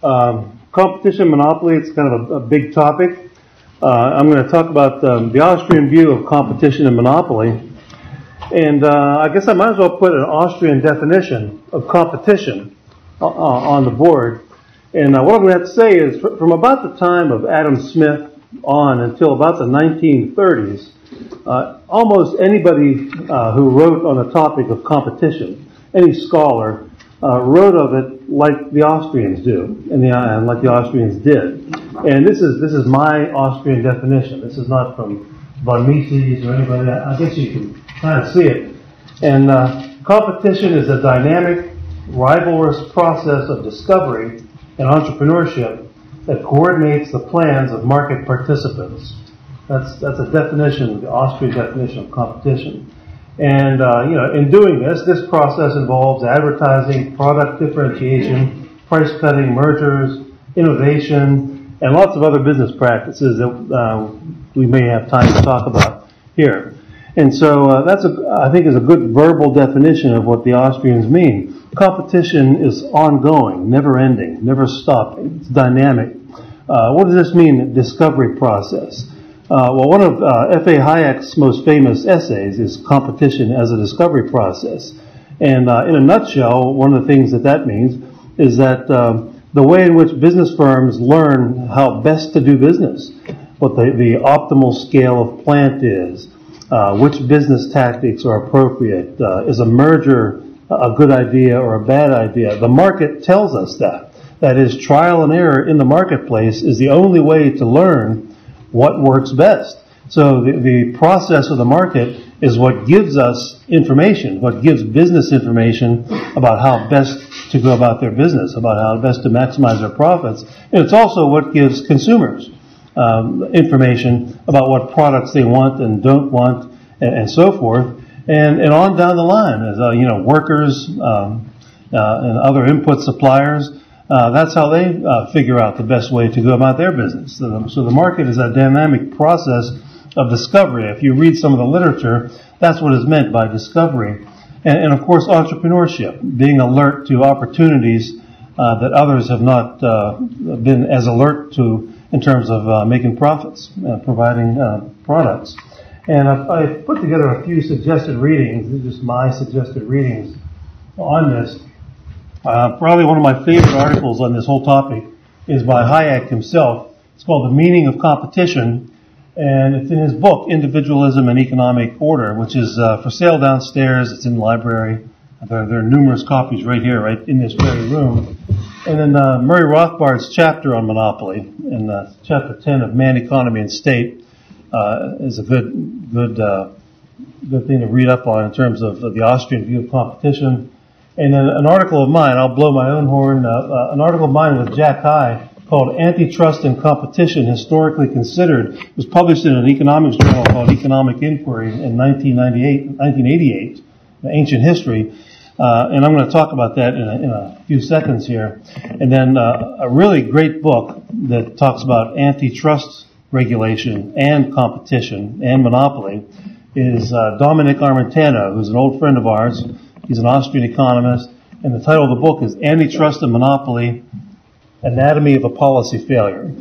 Competition, monopoly, it's kind of a big topic. I'm going to talk about the Austrian view of competition and monopoly. And I guess I might as well put an Austrian definition of competition on the board. And what I'm going to have to say is from about the time of Adam Smith on until about the 1930s, almost anybody who wrote on the topic of competition, any scholar, wrote of it like the Austrians do, and like the Austrians did. And this is my Austrian definition. This is not from von Mises or anybody. I guess you can kind of see it. And competition is a dynamic, rivalrous process of discovery and entrepreneurship that coordinates the plans of market participants. That's a definition, the Austrian definition of competition. And in doing this process involves advertising, product differentiation, price cutting, mergers, innovation, and lots of other business practices that we may have time to talk about here. And so that's I think is a good verbal definition of what the Austrians mean. Competition is ongoing, never ending, never stopping. It's dynamic. What does this mean, discovery process? Well, one of F.A. Hayek's most famous essays is Competition as a Discovery Process. And in a nutshell, one of the things that means is that the way in which business firms learn how best to do business, what the optimal scale of plant is, which business tactics are appropriate, is a merger a good idea or a bad idea. The market tells us that. That is, trial and error in the marketplace is the only way to learn what works best. So the process of the market is what gives us information, what gives business information about how best to go about their business, about how best to maximize their profits. And it's also what gives consumers information about what products they want and don't want and so forth. And on down the line, as workers and other input suppliers, that's how they figure out the best way to go about their business. So the market is a dynamic process of discovery. If you read some of the literature, that's what is meant by discovery. And of course, entrepreneurship, being alert to opportunities that others have not been as alert to in terms of making profits, providing products. And I've put together a few suggested readings. These are just my suggested readings on this. Probably one of my favorite articles on this whole topic is by Hayek himself. It's called The Meaning of Competition, and it's in his book, Individualism and Economic Order, which is for sale downstairs. It's in the library. There are numerous copies right here, right in this very room. And then Murray Rothbard's chapter on monopoly, in chapter 10 of Man, Economy, and State, is a good thing to read up on in terms of the Austrian view of competition. And then an article of mine, I'll blow my own horn, an article of mine with Jack High called Antitrust and Competition Historically Considered. It was published in an economics journal called Economic Inquiry in 1988, Ancient History. And I'm going to talk about that in a few seconds here. And then a really great book that talks about antitrust regulation and competition and monopoly is Dominic Armentano, who's an old friend of ours. He's an Austrian economist, and the title of the book is Antitrust and Monopoly, Anatomy of a Policy Failure.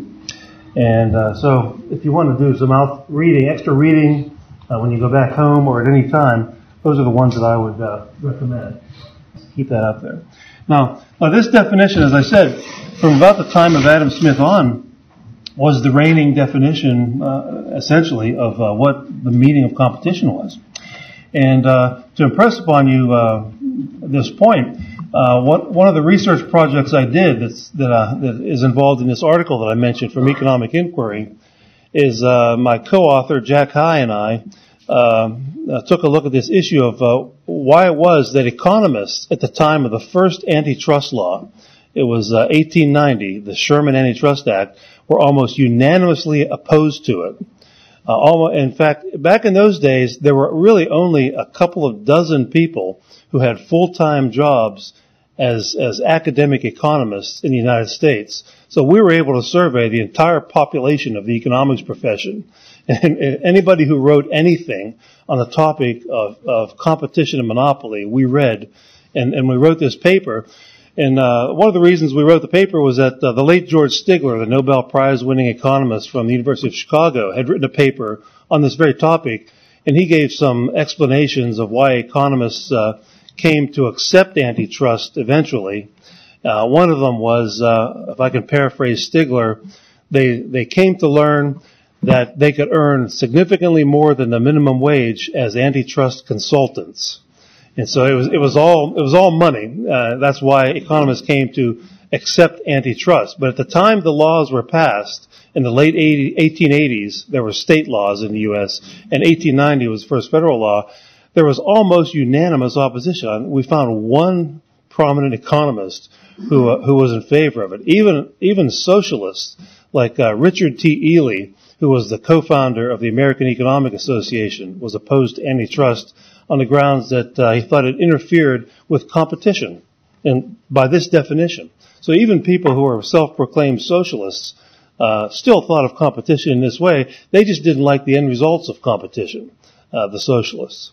And so if you want to do some extra reading when you go back home or at any time, those are the ones that I would recommend. Keep that out there. Now, this definition, as I said, from about the time of Adam Smith on, was the reigning definition, essentially, of what the meaning of competition was. And to impress upon you this point, one of the research projects I did that is involved in this article that I mentioned from Economic Inquiry is my co-author Jack High and I took a look at this issue of why it was that economists at the time of the first antitrust law, it was 1890, the Sherman Antitrust Act, were almost unanimously opposed to it. In fact, back in those days, there were really only a couple of dozen people who had full-time jobs as academic economists in the United States. So we were able to survey the entire population of the economics profession. And anybody who wrote anything on the topic of competition and monopoly, we read, and we wrote this paper. And one of the reasons we wrote the paper was that the late George Stigler, the Nobel Prize-winning economist from the University of Chicago, had written a paper on this very topic, and he gave some explanations of why economists came to accept antitrust eventually. One of them was, if I can paraphrase Stigler, they came to learn that they could earn significantly more than the minimum wage as antitrust consultants. And so it was all money. That's why economists came to accept antitrust. But at the time the laws were passed, in the late 1880s, there were state laws in the U.S., and 1890 was the first federal law. There was almost unanimous opposition. We found one prominent economist who was in favor of it. Even socialists like Richard T. Ely, who was the co-founder of the American Economic Association, was opposed to antitrust on the grounds that he thought it interfered with competition, and by this definition. So even people who are self-proclaimed socialists still thought of competition in this way. They just didn't like the end results of competition, the socialists.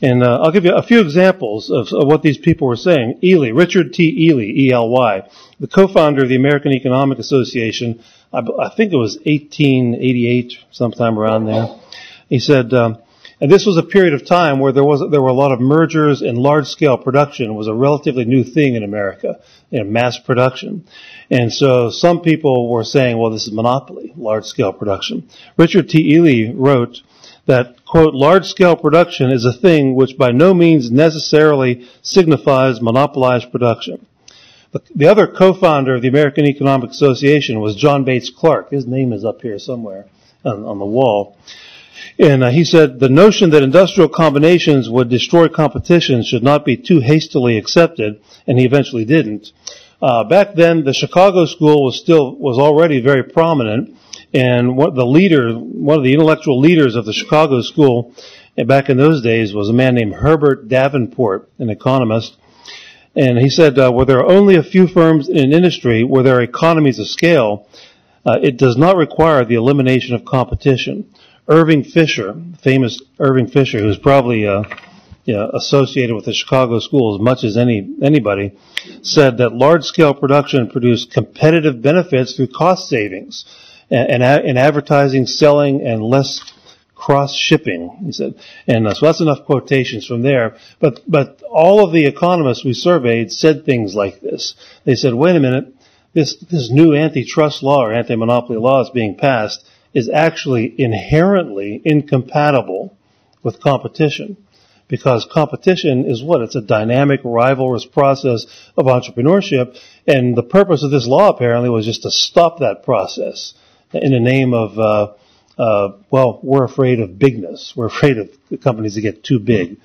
And I'll give you a few examples of what these people were saying. Ely, Richard T. Ely, E-L-Y, the co-founder of the American Economic Association, I think it was 1888, sometime around there. He said, and this was a period of time where there were a lot of mergers, and large-scale production was a relatively new thing in America, mass production. And so some people were saying, well, this is monopoly, large-scale production. Richard T. Ely wrote that, quote, large-scale production is a thing which by no means necessarily signifies monopolized production. The other co-founder of the American Economic Association was John Bates Clark. His name is up here somewhere on the wall. And he said, the notion that industrial combinations would destroy competition should not be too hastily accepted, and he eventually didn't. Back then, the Chicago School was already very prominent, and one of the intellectual leaders of the Chicago School back in those days was a man named Herbert Davenport, an economist. And he said, where there are only a few firms in an industry where there are economies of scale, it does not require the elimination of competition. Irving Fisher, famous Irving Fisher, who's probably associated with the Chicago School as much as anybody, said that large-scale production produced competitive benefits through cost savings and advertising, selling, and less cross-shipping, he said. And so that's enough quotations from there. But all of the economists we surveyed said things like this. They said, wait a minute, this new antitrust law or anti-monopoly law is being passed is actually inherently incompatible with competition. Because competition is what? It's a dynamic, rivalrous process of entrepreneurship, and the purpose of this law apparently was just to stop that process in the name of, well, we're afraid of bigness. We're afraid of the companies that get too big.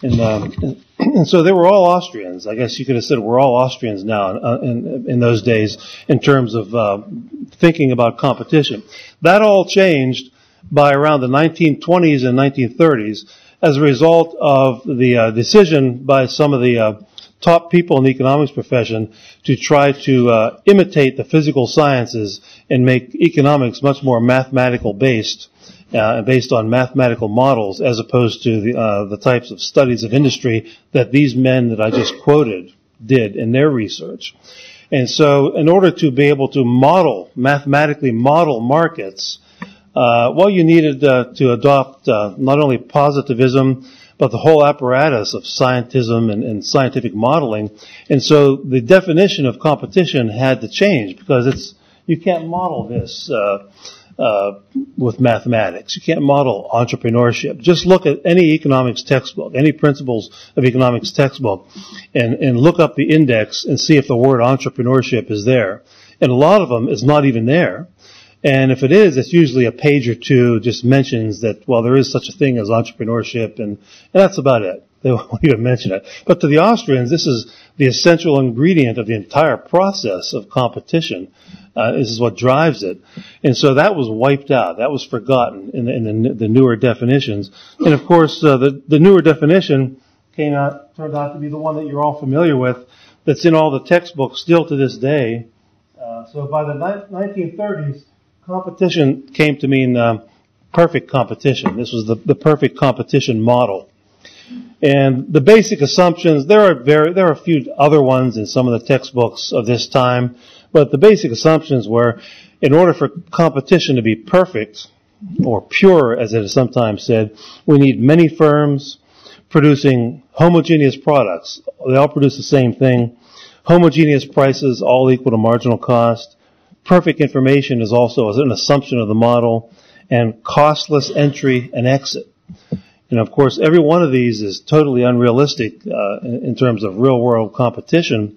And so they were all Austrians. I guess you could have said we're all Austrians now in those days in terms of thinking about competition. That all changed by around the 1920s and 1930s as a result of the decision by some of the top people in the economics profession to try to imitate the physical sciences and make economics much more mathematical based on mathematical models, as opposed to the types of studies of industry that these men that I just quoted did in their research. And so in order to be able to mathematically model markets, well, you needed to adopt not only positivism, but the whole apparatus of scientism and scientific modeling. And so the definition of competition had to change, because you can't model this with mathematics. You can't model entrepreneurship. Just look at any economics textbook, any principles of economics textbook, and look up the index and see if the word entrepreneurship is there. And a lot of them is not even there. And if it is, it's usually a page or two just mentions that, well, there is such a thing as entrepreneurship, and that's about it. They won't even mention it. But to the Austrians, this is the essential ingredient of the entire process of competition. This is what drives it. And so that was wiped out. That was forgotten in the newer definitions. And of course, the newer definition turned out to be the one that you're all familiar with, that's in all the textbooks still to this day. So by the 1930s, competition came to mean perfect competition. This was the perfect competition model. And the basic assumptions, there are a few other ones in some of the textbooks of this time, but the basic assumptions were, in order for competition to be perfect, or pure as it is sometimes said, we need many firms producing homogeneous products. They all produce the same thing. Homogeneous prices, all equal to marginal cost. Perfect information is also an assumption of the model. And costless entry and exit. And of course, every one of these is totally unrealistic in terms of real-world competition.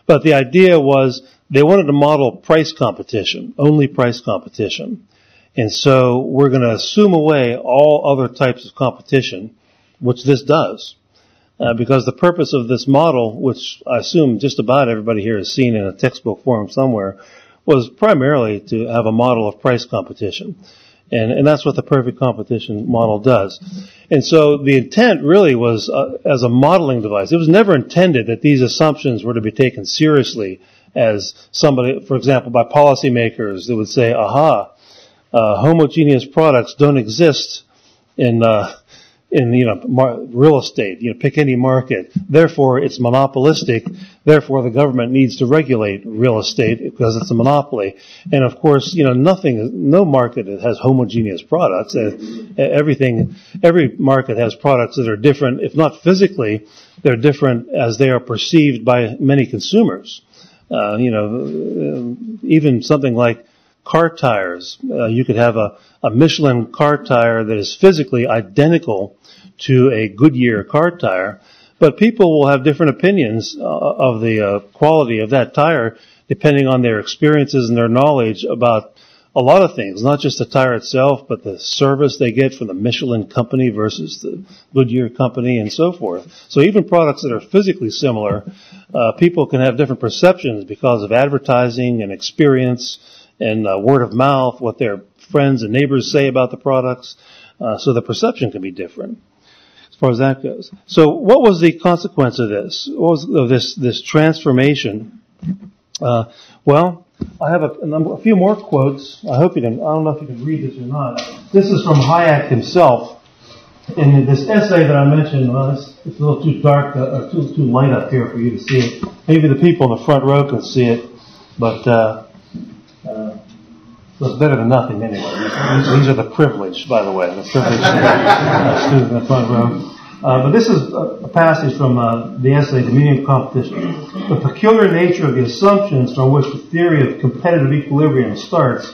But the idea was they wanted to model price competition, only price competition. And so we're going to assume away all other types of competition, which this does. Because the purpose of this model, which I assume just about everybody here has seen in a textbook form somewhere, was primarily to have a model of price competition. And that's what the perfect competition model does. And so the intent really was as a modeling device. It was never intended that these assumptions were to be taken seriously as somebody, for example, by policymakers that would say, aha, homogeneous products don't exist in real estate. Pick any market. Therefore, it's monopolistic. Therefore, the government needs to regulate real estate because it's a monopoly. And of course, no market has homogeneous products. Every market has products that are different. If not physically, they're different as they are perceived by many consumers. Even something like car tires. You could have a Michelin car tire that is physically identical to a Goodyear car tire, but people will have different opinions of the quality of that tire depending on their experiences and their knowledge about a lot of things, not just the tire itself, but the service they get from the Michelin company versus the Goodyear company and so forth. So even products that are physically similar, people can have different perceptions because of advertising and experience and word of mouth, what their friends and neighbors say about the products. So the perception can be different as far as that goes. So what was the consequence of this? What was this transformation? Well, I have a few more quotes. I hope you can. I don't know if you can read this or not. This is from Hayek himself. In this essay that I mentioned, it's a little too dark, or too light up here for you to see it. Maybe the people in the front row can see it, but it's better than nothing anyway. These are the privileged, by the way, the privileged students in the front row. But this is a passage from the essay, The Meaning of Competition. The peculiar nature of the assumptions from which the theory of competitive equilibrium starts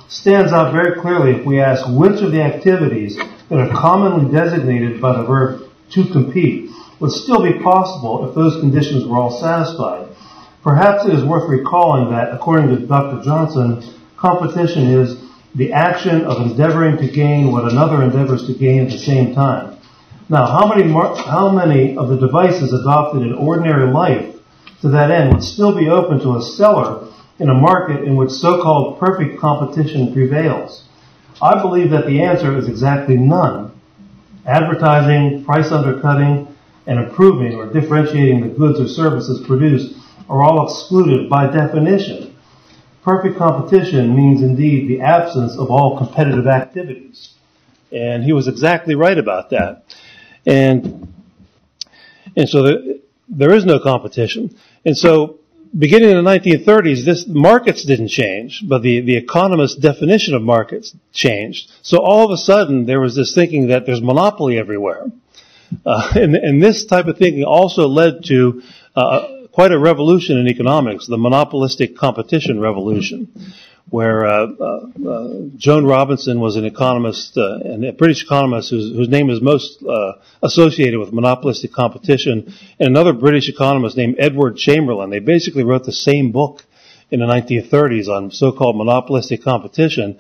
stands out very clearly if we ask which of the activities that are commonly designated by the verb to compete would still be possible if those conditions were all satisfied. Perhaps it is worth recalling that, according to Dr. Johnson, competition is the action of endeavoring to gain what another endeavors to gain at the same time. Now, how many of the devices adopted in ordinary life to that end would still be open to a seller in a market in which so-called perfect competition prevails? I believe that the answer is exactly none. Advertising, price undercutting, and improving or differentiating the goods or services produced are all excluded by definition. Perfect competition means indeed the absence of all competitive activities. And he was exactly right about that. And so there is no competition. And so beginning in the 1930s, markets didn't change, but the economist's definition of markets changed. So all of a sudden, there was this thinking that there's monopoly everywhere. And this type of thinking also led to quite a revolution in economics, the monopolistic competition revolution, where Joan Robinson was an economist, and a British economist whose name is most associated with monopolistic competition, and another British economist named Edward Chamberlain. They basically wrote the same book in the 1930s on so-called monopolistic competition.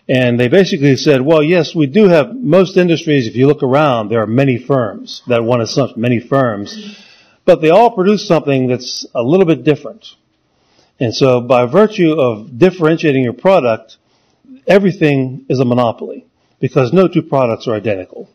And they basically said, well, yes, we do have most industries. If you look around, there are many firms. That one is many firms. But they all produce something that's a little bit different. And so by virtue of differentiating your product, everything is a monopoly because no two products are identical.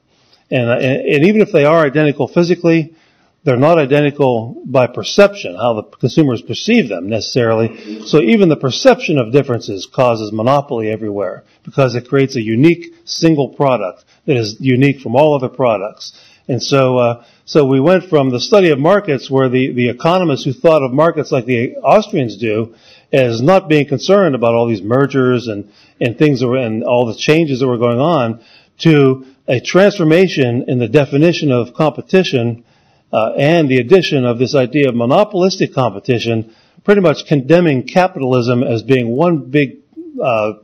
And even if they are identical physically, they're not identical by perception, how the consumers perceive them necessarily. So even the perception of differences causes monopoly everywhere because it creates a unique single product that is unique from all other products. And so we went from the study of markets, where the economists who thought of markets like the Austrians do, as not being concerned about all these mergers and things that were, and all the changes that were going on, to a transformation in the definition of competition, and the addition of this idea of monopolistic competition, pretty much condemning capitalism as being one big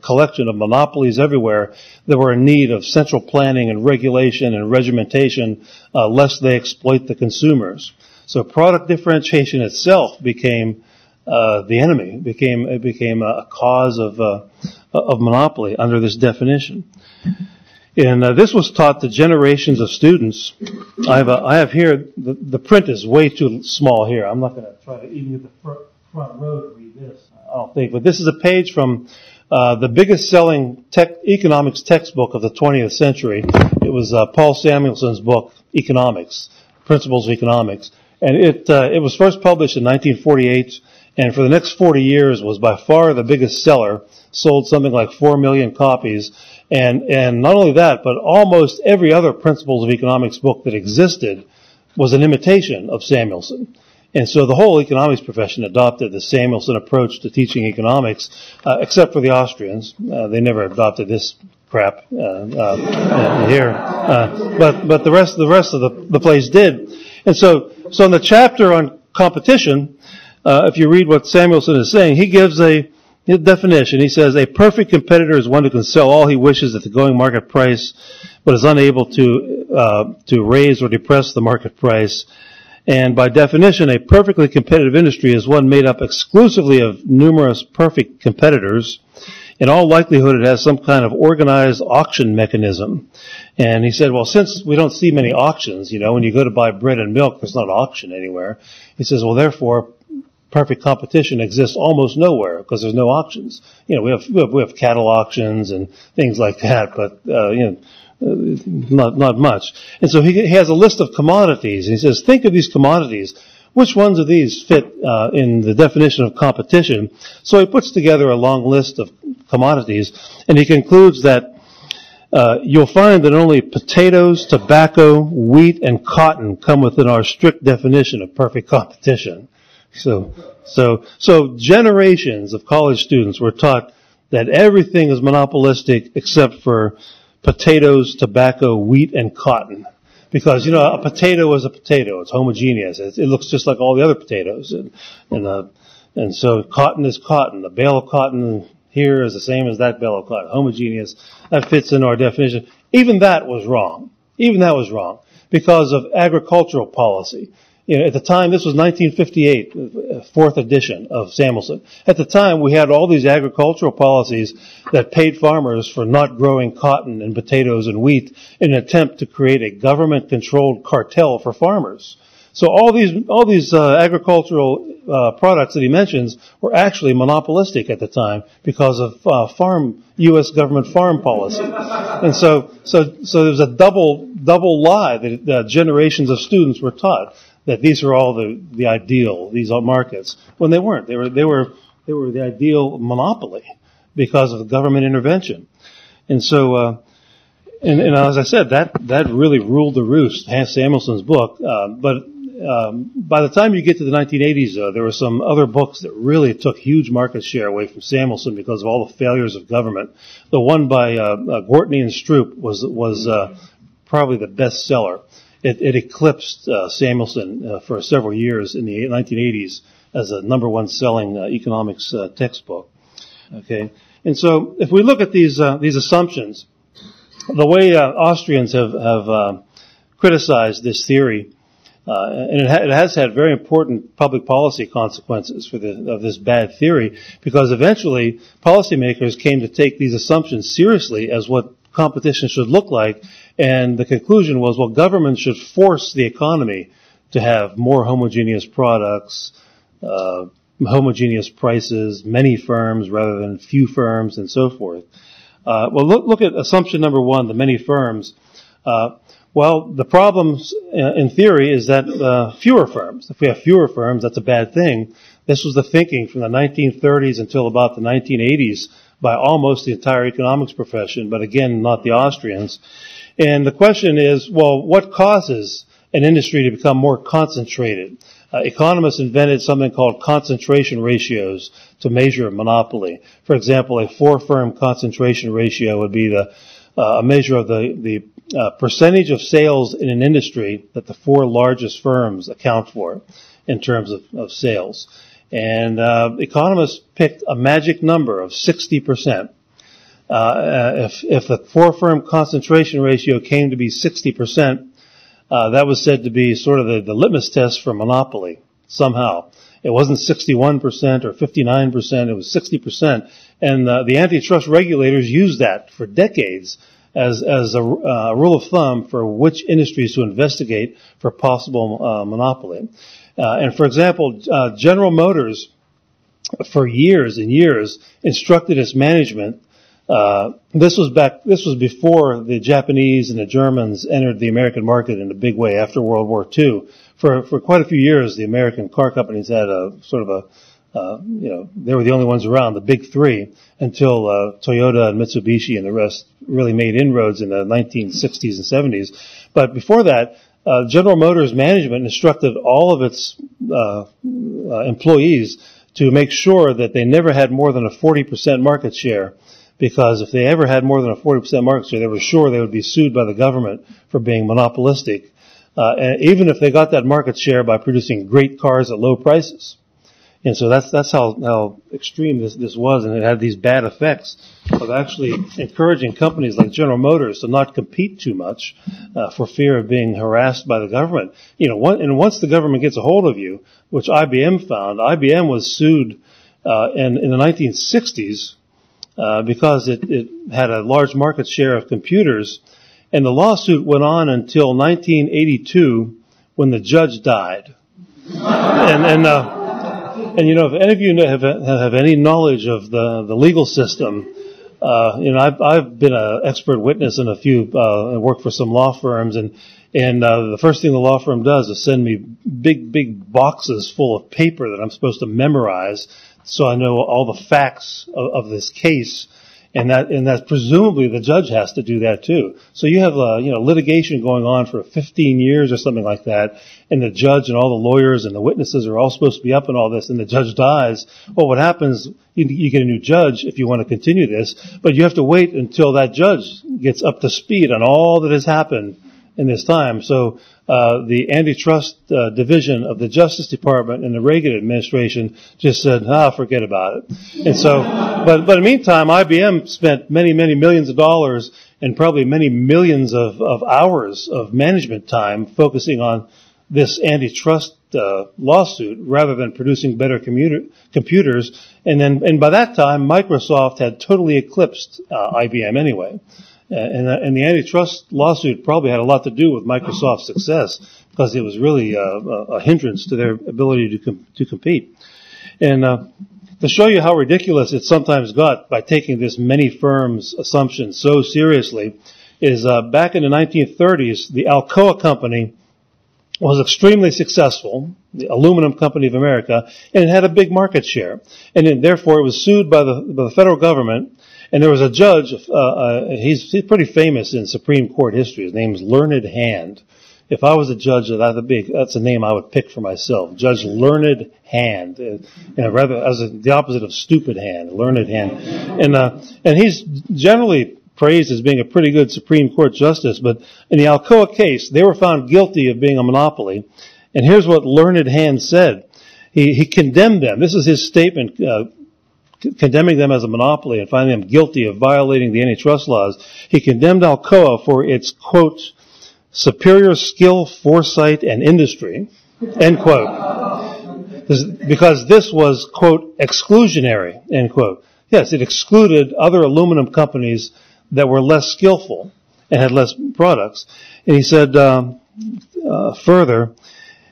collection of monopolies everywhere that were in need of central planning and regulation and regimentation, lest they exploit the consumers. So product differentiation itself became the enemy. It became a cause of monopoly under this definition. And this was taught to generations of students. I have here, the print is way too small here. I'm not going to try to even get the front row to read this, I don't think. But this is a page from the biggest selling economics textbook of the 20th century. It was Paul Samuelson's book, Economics, Principles of Economics. And it was first published in 1948, and for the next 40 years was by far the biggest seller, sold something like 4 million copies. And not only that, but almost every other Principles of Economics book that existed was an imitation of Samuelson. And so the whole economics profession adopted the Samuelson approach to teaching economics, except for the Austrians. They never adopted this crap here. But the rest of the place did. And so in the chapter on competition, if you read what Samuelson is saying, he gives a definition. He says, a perfect competitor is one who can sell all he wishes at the going market price, but is unable to raise or depress the market price. And by definition, a perfectly competitive industry is one made up exclusively of numerous perfect competitors. In all likelihood, it has some kind of organized auction mechanism. And he said, well, since we don't see many auctions, when you go to buy bread and milk, there's not an auction anywhere. He says, well, therefore, perfect competition exists almost nowhere because there's no auctions. We have cattle auctions and things like that, but not much. And so he has a list of commodities. He says, think of these commodities. Which ones of these fit in the definition of competition? So he puts together a long list of commodities, and he concludes that you'll find that only potatoes, tobacco, wheat, and cotton come within our strict definition of perfect competition. So generations of college students were taught that everything is monopolistic except for potatoes, tobacco, wheat, and cotton. Because, a potato is a potato. It's homogeneous. It looks just like all the other potatoes. And so cotton is cotton. The bale of cotton here is the same as that bale of cotton. Homogeneous. That fits in our definition. Even that was wrong. Because of agricultural policy. At the time, this was 1958, fourth edition of Samuelson. At the time, we had all these agricultural policies that paid farmers for not growing cotton and potatoes and wheat in an attempt to create a government-controlled cartel for farmers. So all these agricultural products that he mentions were actually monopolistic at the time because of U.S. government farm policy. And so there's a double lie that generations of students were taught, that these are all the ideal, these are markets, when they weren't. They were the ideal monopoly because of government intervention. And so, and as I said, that really ruled the roost, Hans Samuelson's book. But by the time you get to the 1980s, though, there were some other books that really took huge market share away from Samuelson because of all the failures of government. The one by Gortney and Stroop was probably the best seller. It eclipsed Samuelson for several years in the 1980s as a number one selling economics textbook. Okay, and so if we look at these assumptions, the way Austrians have criticized this theory, and it has had very important public policy consequences of this bad theory, because eventually policymakers came to take these assumptions seriously as what competition should look like, and the conclusion was, well, government should force the economy to have more homogeneous products, homogeneous prices, many firms rather than few firms, and so forth. Well, look at assumption number one, the many firms. Well, the problems in theory is that fewer firms. If we have fewer firms, that's a bad thing. This was the thinking from the 1930s until about the 1980s by almost the entire economics profession, but again, not the Austrians. And the question is, well, what causes an industry to become more concentrated? Economists invented something called concentration ratios to measure a monopoly. For example, a 4-firm concentration ratio would be a measure of the percentage of sales in an industry that the 4 largest firms account for in terms of sales. And economists picked a magic number of 60%. If the 4-firm concentration ratio came to be 60%, that was said to be sort of the litmus test for monopoly somehow. It wasn't 61% or 59%, it was 60%. And the antitrust regulators used that for decades as a rule of thumb for which industries to investigate for possible monopoly. And for example, General Motors, for years and years, instructed its management. This was before the Japanese and the Germans entered the American market in a big way after World War II. For quite a few years, the American car companies had a sort of they were the only ones around, the big 3, until Toyota and Mitsubishi and the rest really made inroads in the 1960s and 70s. But before that, General Motors management instructed all of its employees to make sure that they never had more than a 40% market share, because if they ever had more than a 40% market share, they were sure they would be sued by the government for being monopolistic, and even if they got that market share by producing great cars at low prices. And so that's how extreme this was, and it had these bad effects of actually encouraging companies like General Motors to not compete too much for fear of being harassed by the government. And once the government gets a hold of you, which IBM found, IBM was sued in the 1960s because it had a large market share of computers, and the lawsuit went on until 1982 when the judge died. And if any of you have any knowledge of the legal system, I've been an expert witness in a few, worked for some law firms, and the first thing the law firm does is send me big boxes full of paper that I'm supposed to memorize, so I know all the facts of this case. And that presumably the judge has to do that too. So you have litigation going on for 15 years or something like that, and the judge and all the lawyers and the witnesses are all supposed to be up in all this, and the judge dies. Well, what happens? You get a new judge if you want to continue this, but you have to wait until that judge gets up to speed on all that has happened in this time. So the antitrust division of the Justice Department and the Reagan administration just said, forget about it. And so, but in the meantime, IBM spent many millions of dollars and probably many millions of hours of management time focusing on this antitrust lawsuit rather than producing better computers. And by that time, Microsoft had totally eclipsed IBM anyway. And the antitrust lawsuit probably had a lot to do with Microsoft's success, because it was really a hindrance to their ability to compete. And to show you how ridiculous it sometimes got by taking this many firms assumption so seriously is back in the 1930s, the Alcoa company was extremely successul, the aluminum company of America, and it had a big market share. And then, therefore, it was sued by the federal government. And there was a judge, he's pretty famous in Supreme Court history. His name is Learned Hand. If I was a judge, that's a name I would pick for myself. Judge Learned Hand. Rather as the opposite of stupid hand, Learned Hand. And he's generally praised as being a pretty good Supreme Court justice, but in the Alcoa case, they were found guilty of being a monopoly. And here's what Learned Hand said. He condemned them. This is his statement, condemning them as a monopoly and finding them guilty of violating the antitrust laws. He condemned Alcoa for its, quote, superior skill, foresight, and industry, end quote. Because this was, quote, exclusionary, end quote. Yes, it excluded other aluminum companies that were less skillful and had less products. And he said, further,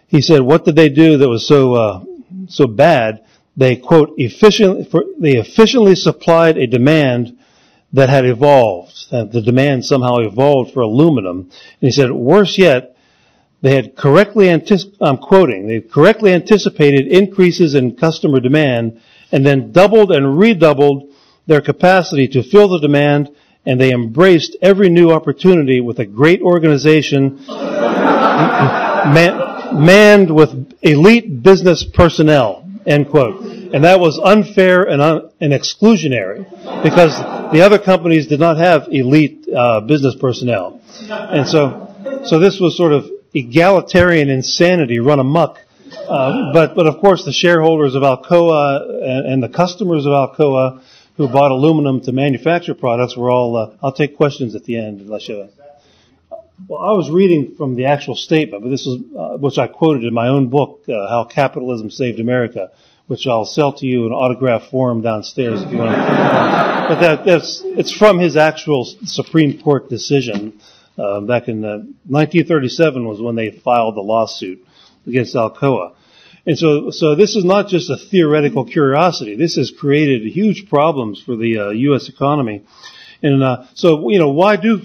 he said, what did they do that was so bad? They, quote, efficiently supplied a demand that had evolved. The demand somehow evolved for aluminum. And he said, worse yet, they had I'm quoting, they correctly anticipated increases in customer demand and then doubled and redoubled their capacity to fill the demand, and they embraced every new opportunity with a great organization manned with elite business personnel, end quote. And that was unfair and exclusionary, because the other companies did not have elite business personnel. And so this was sort of egalitarian insanity run amok. But of course the shareholders of Alcoa and the customers of Alcoa who bought aluminum to manufacture products were all, I'll take questions at the end unless you. Well, I was reading from the actual statement, but this is, which I quoted in my own book, How Capitalism Saved America, which I'll sell to you in autograph form downstairs if you want to. But it's from his actual Supreme Court decision, back in 1937 was when they filed the lawsuit against Alcoa. And so this is not just a theoretical curiosity. This has created huge problems for the U.S. economy. And so, why do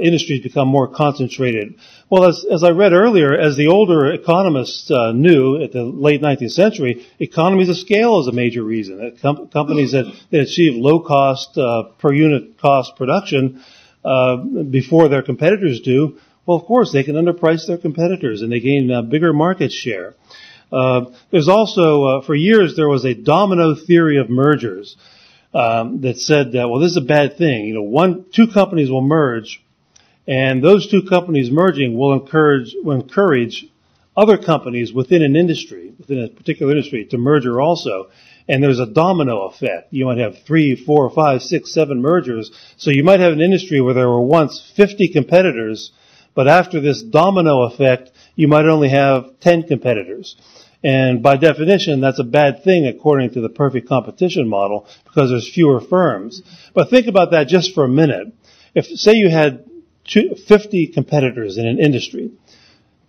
industries become more concentrated? Well, as I read earlier, as the older economists knew at the late 19th century, economies of scale is a major reason. Companies that achieve low cost per unit cost production before their competitors do, well, of course, they can underprice their competitors and they gain bigger market share. There's also, for years, there was a domino theory of mergers that said that, well, this is a bad thing. Two companies will merge, and those two companies merging will encourage other companies within an industry, within a particular industry, to merger also. And there's a domino effect. You might have 3, 4, 5, 6, 7 mergers. So you might have an industry where there were once 50 competitors, but after this domino effect, you might only have 10 competitors. And by definition, that's a bad thing according to the perfect competition model because there's fewer firms. But think about that just for a minute. If, say you had 50 competitors in an industry,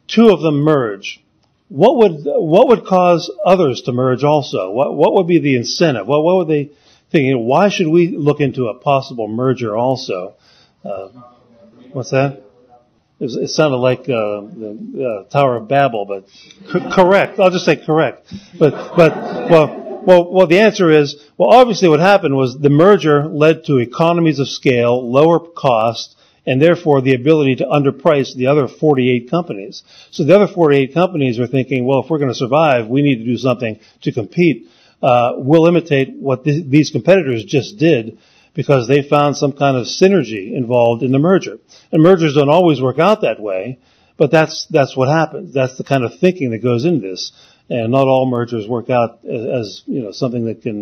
2 of them merge, what would cause others to merge also? What would be the incentive? What would they think? Why should we look into a possible merger also? What's that? It sounded like the Tower of Babel, but correct. I'll just say correct. But the answer is, well, obviously what happened was the merger led to economies of scale, lower cost, and therefore the ability to underprice the other 48 companies. So the other 48 companies are thinking, well, if we're going to survive, we need to do something to compete. We'll imitate what these competitors just did, because they found some kind of synergy involved in the merger. And mergers don't always work out that way, but that's what happens. That's the kind of thinking that goes into this. And not all mergers work out as something that can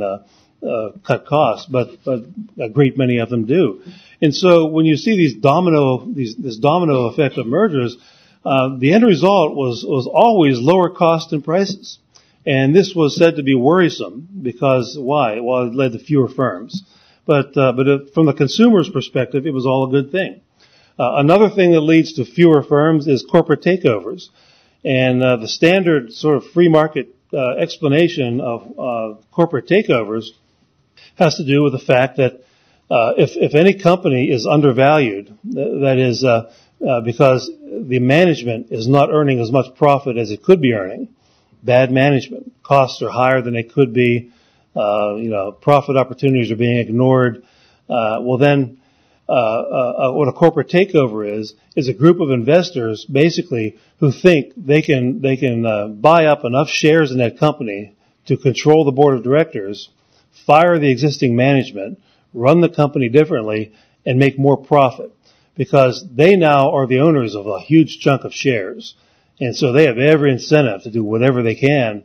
cut costs, but a great many of them do. And so when you see this domino effect of mergers, the end result was always lower cost and prices. And this was said to be worrisome because why? Well, it led to fewer firms. But from the consumer's perspective, it was all a good thing. Another thing that leads to fewer firms is corporate takeovers. And the standard sort of free market explanation of corporate takeovers has to do with the fact that if any company is undervalued, that is because the management is not earning as much profit as it could be earning, bad management, costs are higher than they could be, profit opportunities are being ignored. Well, then, what a corporate takeover is a group of investors basically who think they can buy up enough shares in that company to control the board of directors, fire the existing management, run the company differently, and make more profit because they now are the owners of a huge chunk of shares. And so they have every incentive to do whatever they can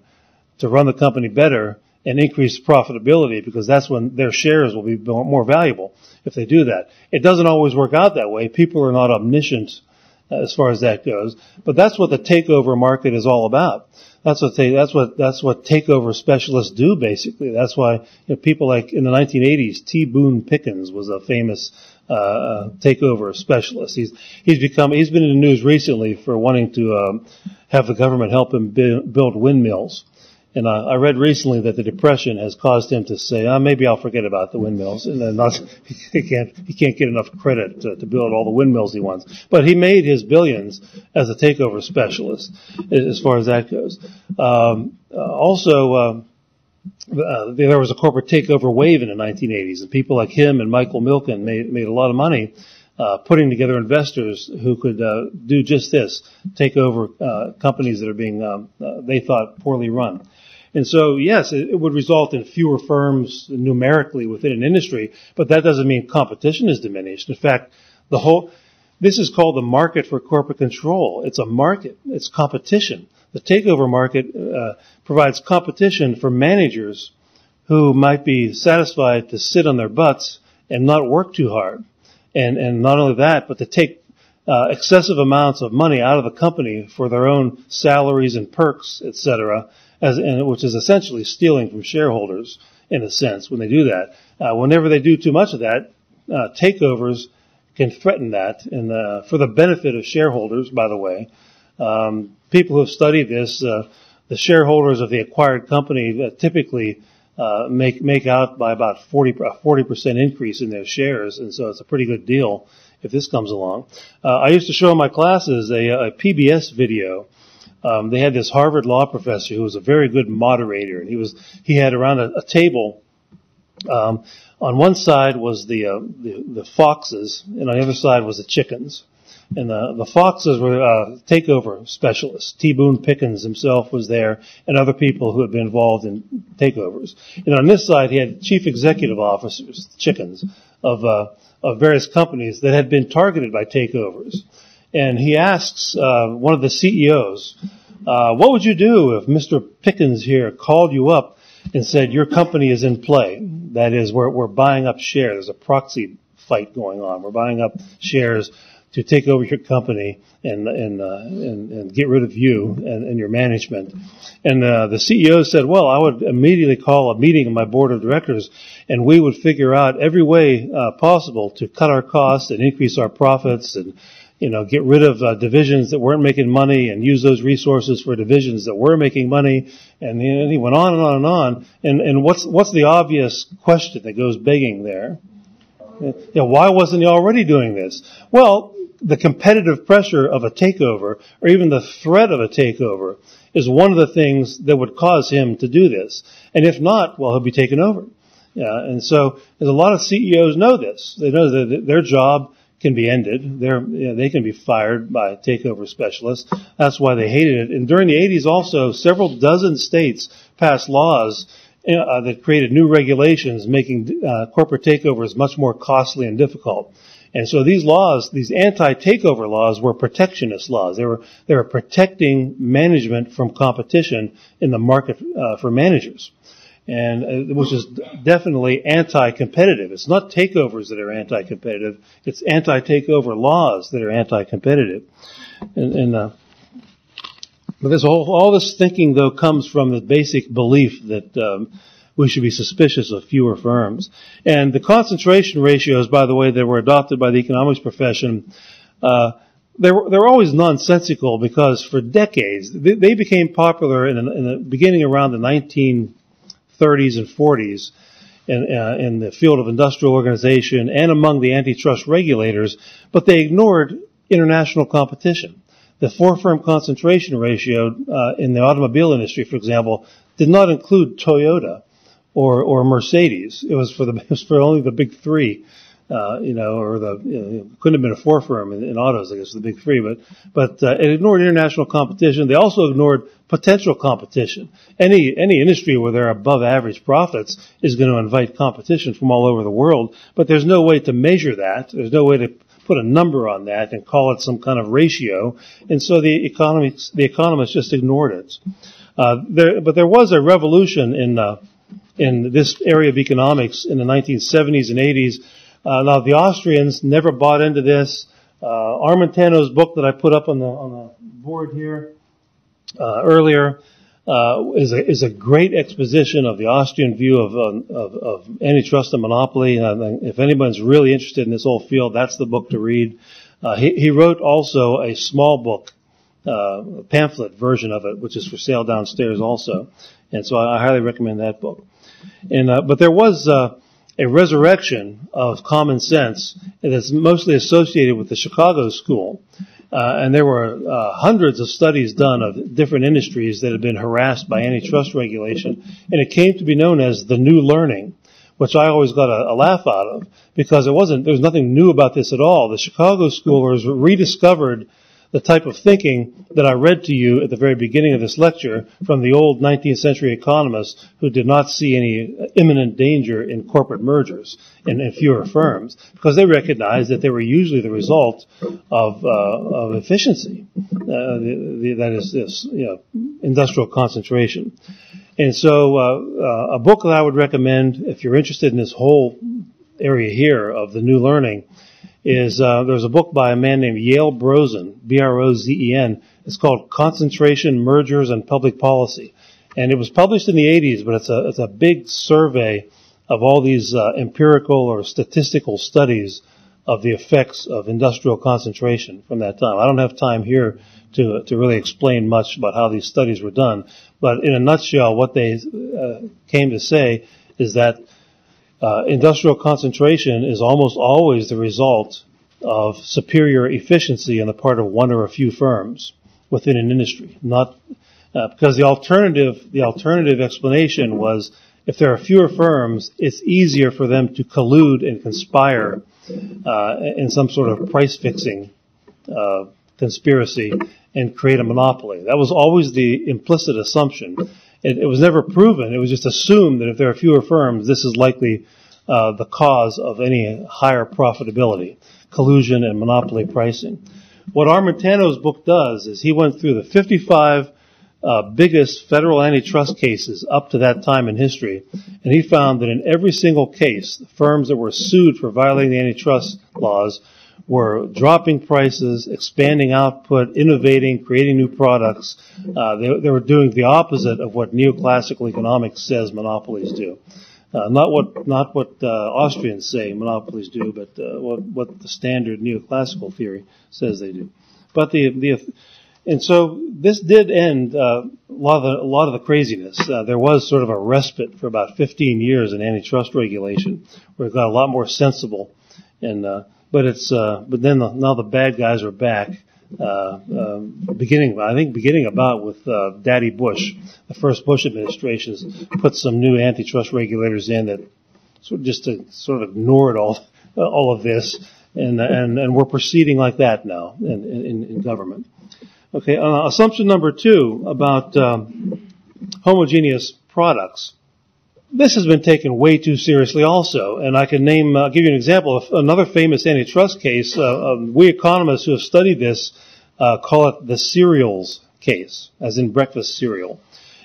to run the company better and increase profitability because that's when their shares will be more valuable if they do that. It doesn't always work out that way. People are not omniscient as far as that goes, but that's what the takeover market is all about. That's what takeover specialists do basically. That's why people like in the 1980s, T. Boone Pickens was a famous takeover specialist. He's been in the news recently for wanting to have the government help him build windmills. And I read recently that the Depression has caused him to say, maybe I'll forget about the windmills. And then he can't get enough credit to build all the windmills he wants. But he made his billions as a takeover specialist, as far as that goes. Also, there was a corporate takeover wave in the 1980s, and people like him and Michael Milken made a lot of money putting together investors who could do just this, take over companies that are being, they thought, poorly run. And so, yes, it would result in fewer firms numerically within an industry, but that doesn't mean competition is diminished. In fact, this is called the market for corporate control. It's a market. It's competition. The takeover market provides competition for managers who might be satisfied to sit on their butts and not work too hard. And not only that, but to take excessive amounts of money out of the company for their own salaries and perks, etc., which is essentially stealing from shareholders in a sense when they do that. Whenever they do too much of that, takeovers can threaten that, and for the benefit of shareholders, by the way. People who have studied this, the shareholders of the acquired company typically make out by about 40% increase in their shares, and so it's a pretty good deal if this comes along. I used to show in my classes a PBS video. They had this Harvard law professor who was a very good moderator, and he had around a table. On one side was the foxes, and on the other side was the chickens. And the foxes were takeover specialists. T. Boone Pickens himself was there, and other people who had been involved in takeovers. And on this side, he had chief executive officers, chickens, of various companies that had been targeted by takeovers. And he asks one of the CEOs, what would you do if Mr. Pickens here called you up and said your company is in play? That is, we're buying up shares. There's a proxy fight going on. We're buying up shares to take over your company and get rid of you and your management. And the CEO said, well, I would immediately call a meeting of my board of directors, and we would figure out every way possible to cut our costs and increase our profits and get rid of divisions that weren't making money and use those resources for divisions that were making money. And he went on and on and on. And what's the obvious question that goes begging there? Why wasn't he already doing this? Well, the competitive pressure of a takeover, or even the threat of a takeover, is one of the things that would cause him to do this. And if not, well, he'll be taken over. And so, there's a lot of CEOs know this. They know that their job can be ended. They can be fired by takeover specialists. That's why they hated it. And during the 80s also, several dozen states passed laws that created new regulations making corporate takeovers much more costly and difficult. And so these laws, these anti-takeover laws, were protectionist laws. They were protecting management from competition in the market for managers, and which is definitely anti-competitive. It's not takeovers that are anti-competitive; it's anti-takeover laws that are anti-competitive. But there's all this thinking, though, comes from the basic belief that we should be suspicious of fewer firms. And the concentration ratios, by the way, that were adopted by the economics profession, they're always nonsensical because for decades they became popular in the beginning around the 1930s and 40s in the field of industrial organization and among the antitrust regulators, but they ignored international competition. The four-firm concentration ratio in the automobile industry, for example, did not include Toyota or Mercedes. It was for only the big three, couldn't have been a four firm in autos, I guess, the big three, but it ignored international competition. They also ignored potential competition. Any industry where there are above average profits is going to invite competition from all over the world, but there's no way to measure that. There's no way to put a number on that and call it some kind of ratio, and so the economists just ignored it. But there was a revolution in this area of economics in the 1970s and 80s. Now the Austrians never bought into this. Armentano's book that I put up on the board here earlier is a great exposition of the Austrian view of antitrust and monopoly. If anybody's really interested in this whole field, that's the book to read. He wrote also a small book, pamphlet version of it, which is for sale downstairs also. And so I highly recommend that book. But there was a resurrection of common sense that's mostly associated with the Chicago school. And there were hundreds of studies done of different industries that had been harassed by antitrust regulation, and it came to be known as the new learning, which I always got a laugh out of, because there was nothing new about this at all. The Chicago schoolers rediscovered the type of thinking that I read to you at the very beginning of this lecture from the old 19th century economists who did not see any imminent danger in corporate mergers and fewer firms, because they recognized that they were usually the result of efficiency, that is this, industrial concentration. And so a book that I would recommend if you're interested in this whole area here of the new learning is there's a book by a man named Yale Brozen, B-R-O-Z-E-N. It's called Concentration, Mergers, and Public Policy. And it was published in the 80s, but it's a big survey of all these empirical or statistical studies of the effects of industrial concentration from that time. I don't have time here to really explain much about how these studies were done, but in a nutshell, what they came to say is that industrial concentration is almost always the result of superior efficiency on the part of one or a few firms within an industry. Not because the alternative explanation was if there are fewer firms, it's easier for them to collude and conspire in some sort of price fixing conspiracy and create a monopoly. That was always the implicit assumption. It was never proven. It was just assumed that if there are fewer firms, this is likely the cause of any higher profitability, collusion and monopoly pricing. What Armentano's book does is he went through the 55 biggest federal antitrust cases up to that time in history, and he found that in every single case, the firms that were sued for violating the antitrust laws were dropping prices, expanding output, innovating, creating new products. They were doing the opposite of what neoclassical economics says monopolies do. Not what Austrians say monopolies do, but what the standard neoclassical theory says they do. But and so this did end a lot of the craziness. There was sort of a respite for about 15 years in antitrust regulation, where it got a lot more sensible, and but then now the bad guys are back. Beginning about with Daddy Bush. The first Bush administrations put some new antitrust regulators in that just ignored all of this, and we're proceeding like that now in government. Okay, assumption number 2 about homogeneous products. This has been taken way too seriously also, and I can give you an example of another famous antitrust case. We economists who have studied this call it the cereals case, as in breakfast cereal.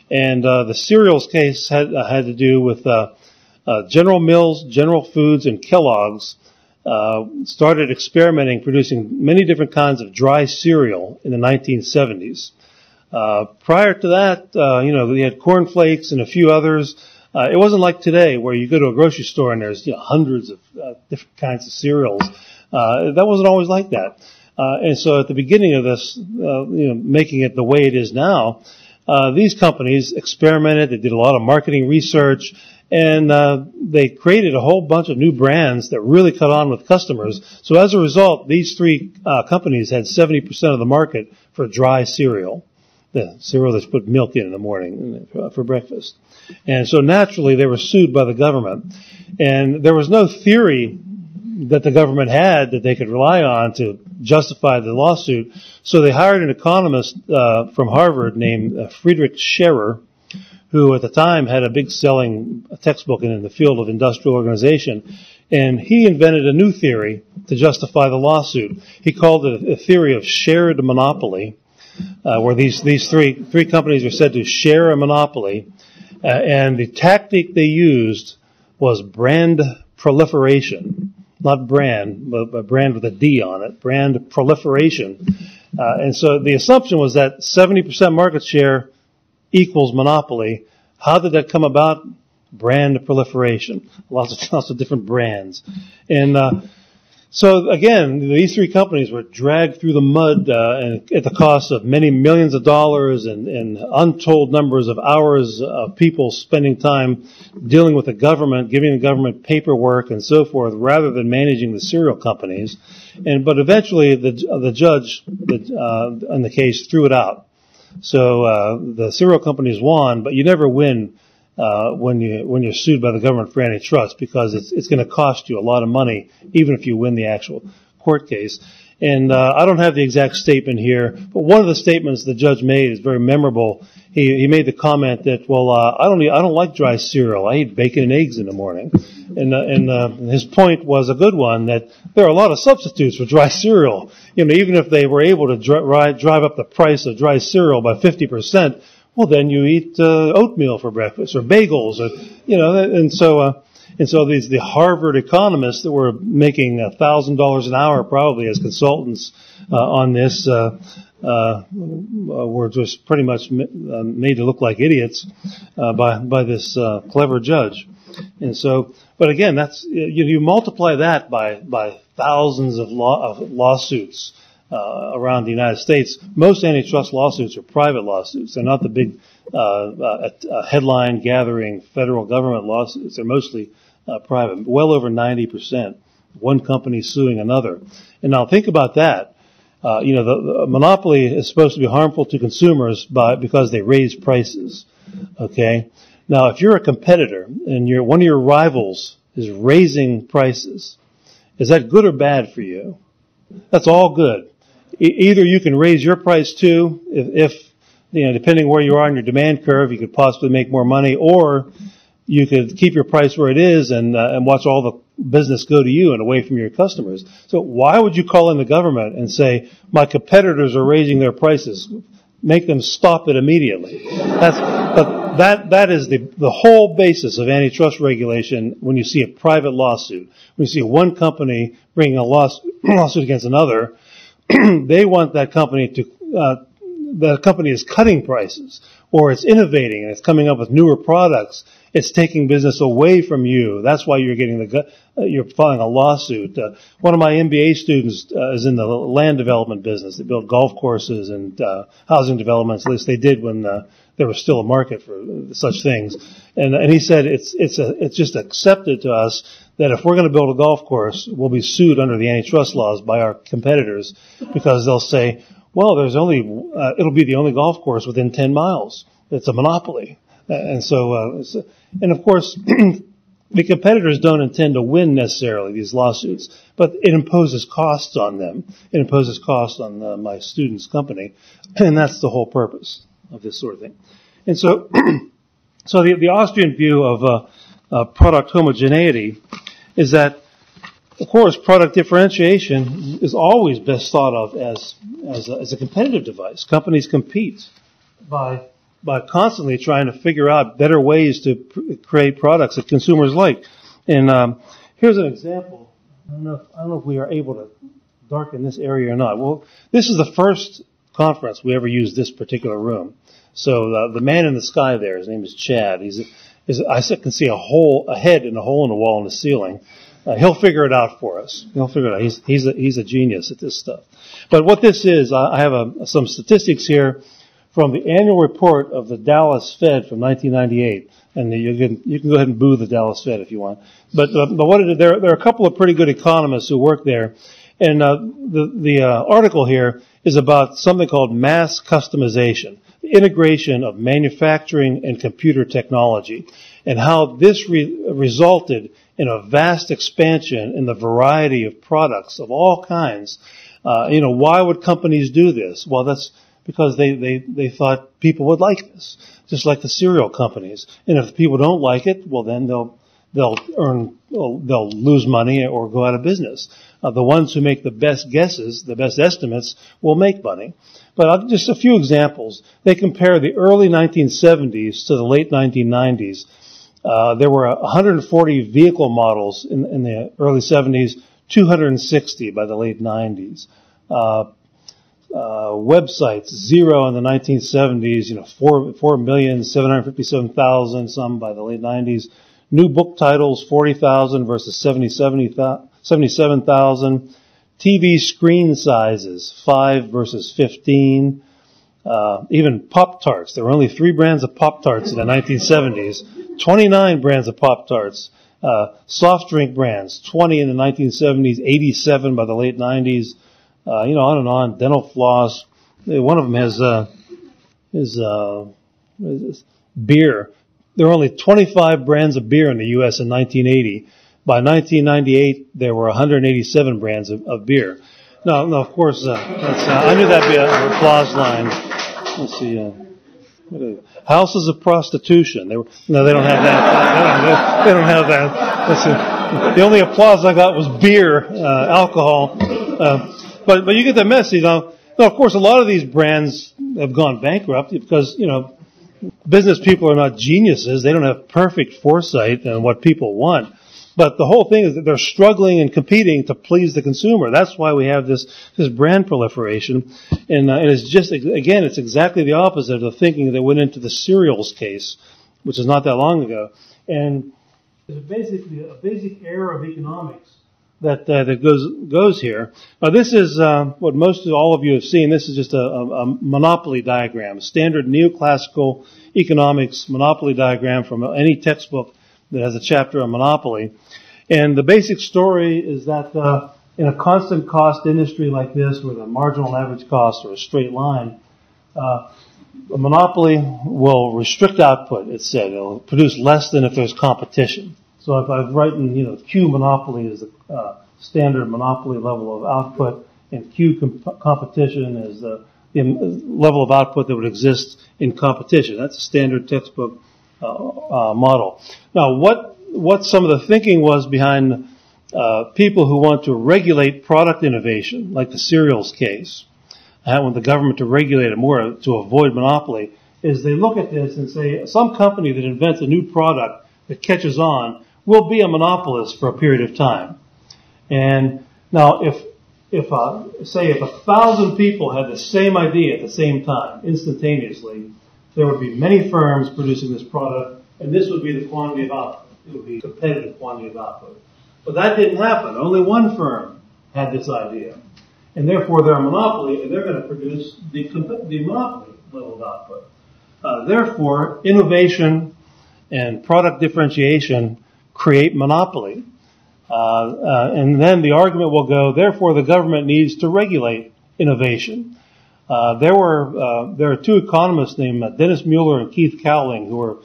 And the cereals case had to do with General Mills, General Foods, and Kellogg's started experimenting, producing many different kinds of dry cereal in the 1970s. Prior to that, we had cornflakes and a few others. It wasn't like today where you go to a grocery store and there's hundreds of different kinds of cereals. That wasn't always like that. And so at the beginning of this, making it the way it is now, these companies experimented. They did a lot of marketing research, and they created a whole bunch of new brands that really caught on with customers. So as a result, these 3 companies had 70% of the market for dry cereal, the cereal that's put milk in the morning for breakfast. And so naturally, they were sued by the government. And there was no theory that the government had that they could rely on to justify the lawsuit. So they hired an economist from Harvard named Friedrich, who at the time had a big selling textbook in the field of industrial organization. And he invented a new theory to justify the lawsuit. He called it a theory of shared monopoly, where these three companies are said to share a monopoly. And the tactic they used was brand proliferation. Not brand, but brand with a D on it, brand proliferation. And so the assumption was that 70% market share equals monopoly. How did that come about? Brand proliferation. Lots of different brands. And So again, these three companies were dragged through the mud and at the cost of many millions of dollars and untold numbers of hours of people spending time dealing with the government, giving the government paperwork and so forth, rather than managing the cereal companies. But eventually, the judge in the case threw it out. So the cereal companies won, but you never win when you're sued by the government for antitrust, because it's going to cost you a lot of money, even if you win the actual court case. And I don't have the exact statement here, but one of the statements the judge made is very memorable. He made the comment that, well, I don't like dry cereal. I eat bacon and eggs in the morning. And his point was a good one, that there are a lot of substitutes for dry cereal. Even if they were able to drive up the price of dry cereal by 50%, well, then you eat oatmeal for breakfast or bagels, and so the Harvard economists that were making $1,000 an hour probably as consultants on this were just pretty much made to look like idiots by this clever judge. And so, but again, that's you multiply that by thousands of lawsuits around the United States. Most antitrust lawsuits are private lawsuits. They're not the big headline-gathering federal government lawsuits. They're mostly private. Well over 90%. One company suing another. And now think about that. The monopoly is supposed to be harmful to consumers because they raise prices. Okay. Now, if you're a competitor and one of your rivals is raising prices, is that good or bad for you? That's all good. Either you can raise your price too, if depending where you are on your demand curve, you could possibly make more money, or you could keep your price where it is and watch all the business go to you and away from your customers. So why would you call in the government and say, my competitors are raising their prices? Make them stop it immediately. That is the whole basis of antitrust regulation. When you see a private lawsuit, when you see one company bringing a lawsuit against another, they want that company the company is cutting prices, or it's innovating and it's coming up with newer products. It's taking business away from you. That's why you're you're filing a lawsuit. One of my MBA students is in the land development business. They build golf courses and housing developments. At least they did when there was still a market for such things. And he said it's just accepted to us that if we're going to build a golf course, we'll be sued under the antitrust laws by our competitors, because they'll say, well, it'll be the only golf course within 10 miles. It's a monopoly. And so, and of course, the competitors don't intend to win necessarily these lawsuits, but it imposes costs on them. It imposes costs on my student's company, and that's the whole purpose of this sort of thing. And so, so the Austrian view of product homogeneity is that, of course, product differentiation is always best thought of as a competitive device. Companies compete by constantly trying to figure out better ways to create products that consumers like. And here's an example. I don't know if we are able to darken this area or not. Well, this is the first conference we ever used this particular room. So the man in the sky there, his name is Chad. I can see a head and a hole in the wall in the ceiling. He'll figure it out for us. He'll figure it out. He's a genius at this stuff. But what this is, I have some statistics here from the annual report of the Dallas Fed from 1998, and you can go ahead and boo the Dallas Fed if you want. But there are a couple of pretty good economists who work there, and the article here is about something called mass customization, the integration of manufacturing and computer technology, and how this resulted in a vast expansion in the variety of products of all kinds. Why would companies do this? Well, that's because they thought people would like this, just like the cereal companies. And if people don't like it, well, then they'll lose money or go out of business. The ones who make the best guesses, the best estimates, will make money. But just a few examples. They compare the early 1970s to the late 1990s. There were 140 vehicle models in the early 70s, 260 by the late 90s. Websites, 0 in the 1970s, 4,757,000, some by the late 90s, New book titles, 40,000 versus 77,000. TV screen sizes, 5 versus 15. Even Pop-Tarts. There were only 3 brands of Pop-Tarts in the 1970s. 29 brands of Pop-Tarts. Soft drink brands, 20 in the 1970s, 87 by the late 90s. On and on. Dental floss. One of them has beer. There were only 25 brands of beer in the U.S. in 1980. By 1998, there were 187 brands of beer. No, of course, I knew that'd be an applause line. Let's see. Houses of prostitution. They don't have that. They don't have that. Let's see. The only applause I got was beer, alcohol. But you get the message. Now, of course, a lot of these brands have gone bankrupt because, business people are not geniuses. They don't have perfect foresight on what people want. But the whole thing is that they're struggling and competing to please the consumer. That's why we have this brand proliferation. And it's just, again, it's exactly the opposite of the thinking that went into the cereals case, which is not that long ago. And there's basically a basic error of economics that goes here. Now, this is what most of all of you have seen. This is just a monopoly diagram, standard neoclassical economics monopoly diagram from any textbook that has a chapter on monopoly. And the basic story is that in a constant cost industry like this, where the marginal average costs are a straight line, a monopoly will restrict output, it said. It'll produce less than if there's competition. So if I've written, Q monopoly is the standard monopoly level of output, and Q competition is the level of output that would exist in competition. That's a standard textbook model. Now, what some of the thinking was behind people who want to regulate product innovation, like the cereals case, want the government to regulate it more to avoid monopoly, is they look at this and say some company that invents a new product that catches on will be a monopolist for a period of time. And now, if 1,000 people had the same idea at the same time, instantaneously, there would be many firms producing this product, and this would be the quantity of output. It would be competitive quantity of output. But that didn't happen. Only one firm had this idea. And therefore, they're a monopoly, and they're going to produce the monopoly level of output. Therefore, innovation and product differentiation create monopoly. And then the argument will go, therefore, the government needs to regulate innovation. There are 2 economists named Dennis Mueller and Keith Cowling, who are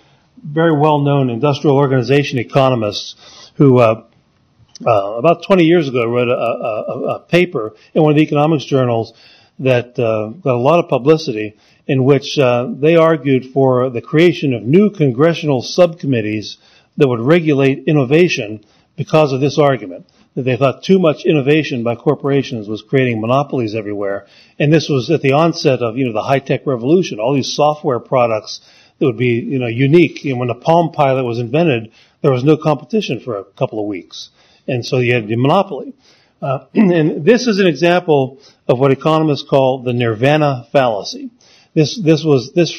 very well-known industrial organization economists who about 20 years ago wrote a paper in one of the economics journals that got a lot of publicity, in which they argued for the creation of new congressional subcommittees that would regulate innovation because of this argument, that they thought too much innovation by corporations was creating monopolies everywhere. And this was at the onset of, the high-tech revolution, all these software products that would be, unique. When the Palm Pilot was invented, there was no competition for a couple of weeks. And so you had the monopoly. And this is an example of what economists call the nirvana fallacy. This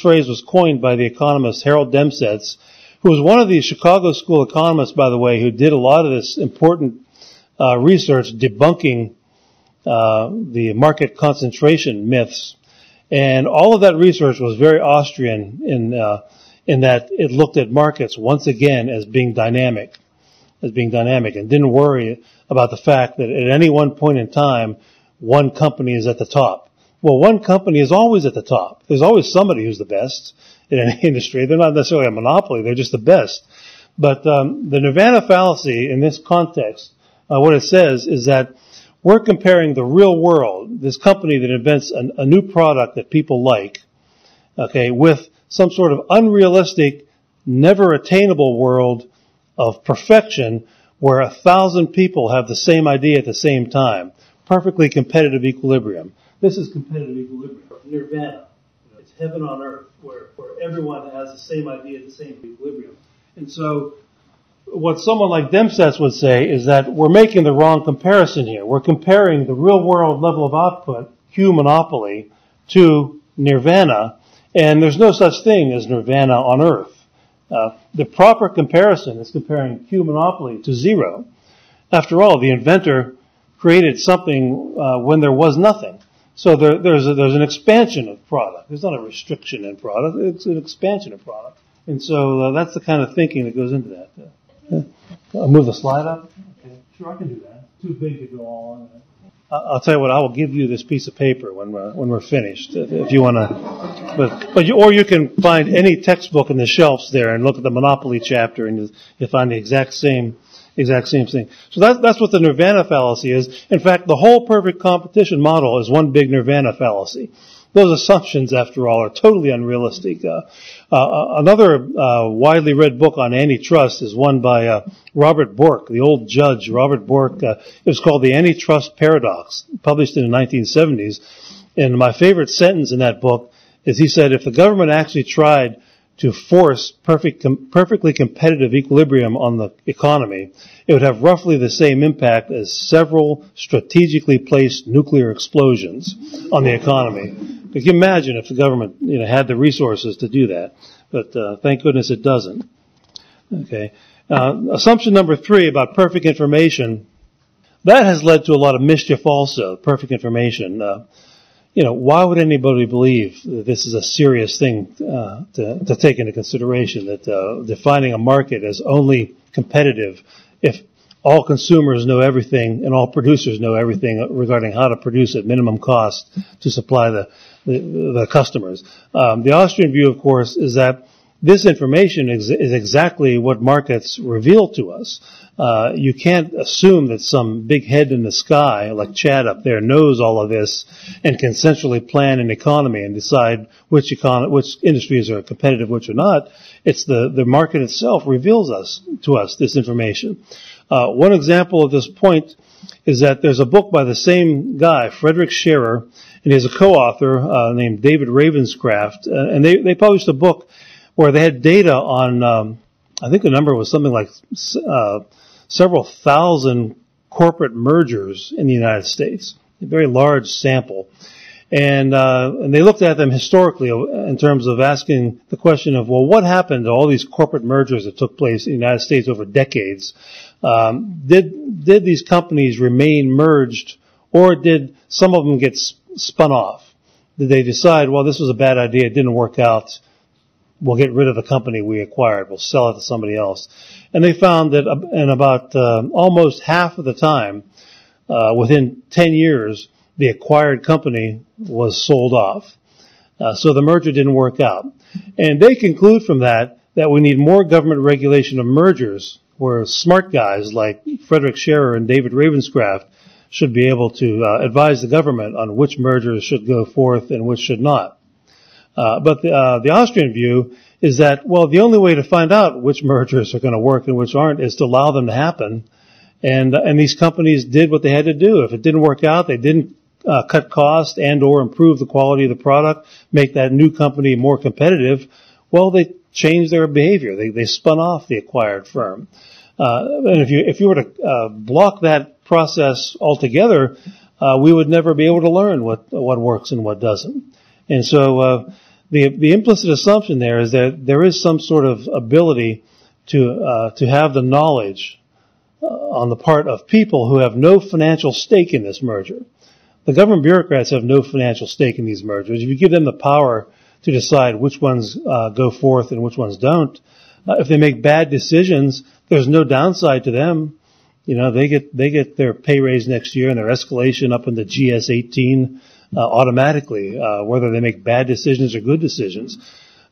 phrase was coined by the economist Harold Demsetz, who was one of the Chicago School economists, by the way, who did a lot of this important research debunking the market concentration myths. And all of that research was very Austrian in that it looked at markets once again as being dynamic, and didn't worry about the fact that at any one point in time, one company is at the top. Well, one company is always at the top. There's always somebody who's the best in any industry. They're not necessarily a monopoly. They're just the best. But the nirvana fallacy in this context, what it says is that we're comparing the real world, this company that invents a new product that people like, okay, with some sort of unrealistic, never attainable world of perfection where 1,000 people have the same idea at the same time. Perfectly competitive equilibrium. This is competitive equilibrium. Nirvana. It's heaven on earth where everyone has the same idea at the same equilibrium. And so what someone like Demsetz would say is that we're making the wrong comparison here. We're comparing the real world level of output, Q monopoly, to nirvana, and there's no such thing as nirvana on earth. The proper comparison is comparing Q monopoly to zero. After all, the inventor created something when there was nothing. So there's an expansion of product. There's not a restriction in product. It's an expansion of product. And so that's the kind of thinking that goes into that. I'll move the slide up. Okay. Sure, I can do that. It's too big to go all on. I'll tell you what. I will give you this piece of paper when we're finished, if you want to. Or you can find any textbook in the shelves there and look at the monopoly chapter, and you'll find the exact same thing. So that's what the nirvana fallacy is. In fact, the whole perfect competition model is one big nirvana fallacy. Those assumptions, after all, are totally unrealistic. Another widely read book on antitrust is one by Robert Bork, the old judge, Robert Bork. It was called The Antitrust Paradox, published in the 1970s. And my favorite sentence in that book is he said, if the government actually tried to force perfectly competitive equilibrium on the economy, it would have roughly the same impact as several strategically placed nuclear explosions on the economy. Can you imagine if the government, had the resources to do that? But thank goodness it doesn't. Okay. Assumption number 3 about perfect information, that has led to a lot of mischief also, perfect information. Why would anybody believe that this is a serious thing to take into consideration, that defining a market as only competitive if all consumers know everything and all producers know everything regarding how to produce at minimum cost to supply the customers. The Austrian view, of course, is that this information is exactly what markets reveal to us. You can't assume that some big head in the sky, like Chad up there, knows all of this and can centrally plan an economy and decide which industries are competitive, which are not. It's the market itself reveals to us this information. One example of this point is that there's a book by the same guy, Friedrich, and he has a co-author named David Ravenscraft, and they published a book where they had data on, I think the number was something like several thousand corporate mergers in the United States, a very large sample. And they looked at them historically in terms of asking the question of, well, what happened to all these corporate mergers that took place in the United States over decades? Did these companies remain merged, or did some of them get spun off? Did they decide, well, this was a bad idea, it didn't work out, we'll get rid of the company we acquired, we'll sell it to somebody else? And they found that in about almost half of the time, within 10 years, the acquired company was sold off. So the merger didn't work out. And they conclude from that we need more government regulation of mergers, where smart guys like Friedrich Scherer and David Ravenscraft should be able to advise the government on which mergers should go forth and which should not. But the Austrian view is that, well, the only way to find out which mergers are going to work and which aren't is to allow them to happen. And these companies did what they had to do. If it didn't work out, they didn't cut costs and or improve the quality of the product, make that new company more competitive. Well, they changed their behavior. They spun off the acquired firm. And if you were to block that process altogether, we would never be able to learn what works and what doesn't. And so the implicit assumption there is that there is some sort of ability to have the knowledge on the part of people who have no financial stake in this merger. The government bureaucrats have no financial stake in these mergers. If you give them the power to decide which ones go forth and which ones don't, if they make bad decisions, there's no downside to them. They get their pay raise next year and their escalation up in the GS 18 automatically, whether they make bad decisions or good decisions.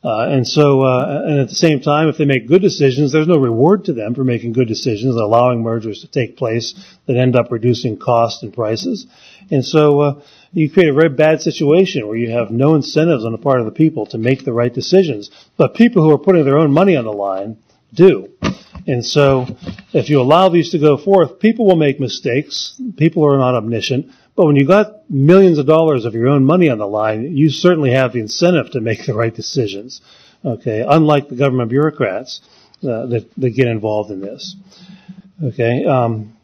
And at the same time, if they make good decisions, there's no reward to them for making good decisions, allowing mergers to take place that end up reducing costs and prices. And so you create a very bad situation where you have no incentives on the part of the people to make the right decisions. But people who are putting their own money on the line do. And so if you allow these to go forth, people will make mistakes. People are not omniscient. But when you got millions of dollars of your own money on the line, you certainly have the incentive to make the right decisions. Okay, unlike the government bureaucrats that get involved in this. Okay,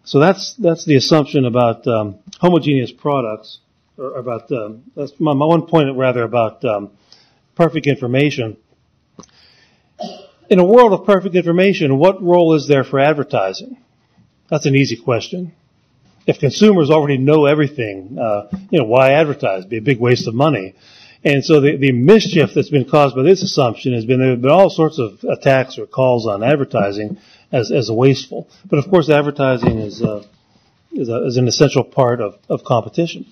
so that's the assumption about homogeneous products, or about that's my one point rather about perfect information. In a world of perfect information, what role is there for advertising? That's an easy question. If consumers already know everything, why advertise? It'd be a big waste of money. And so the mischief that's been caused by this assumption has been there have been all sorts of attacks or calls on advertising as a wasteful. But of course, advertising is an essential part of competition.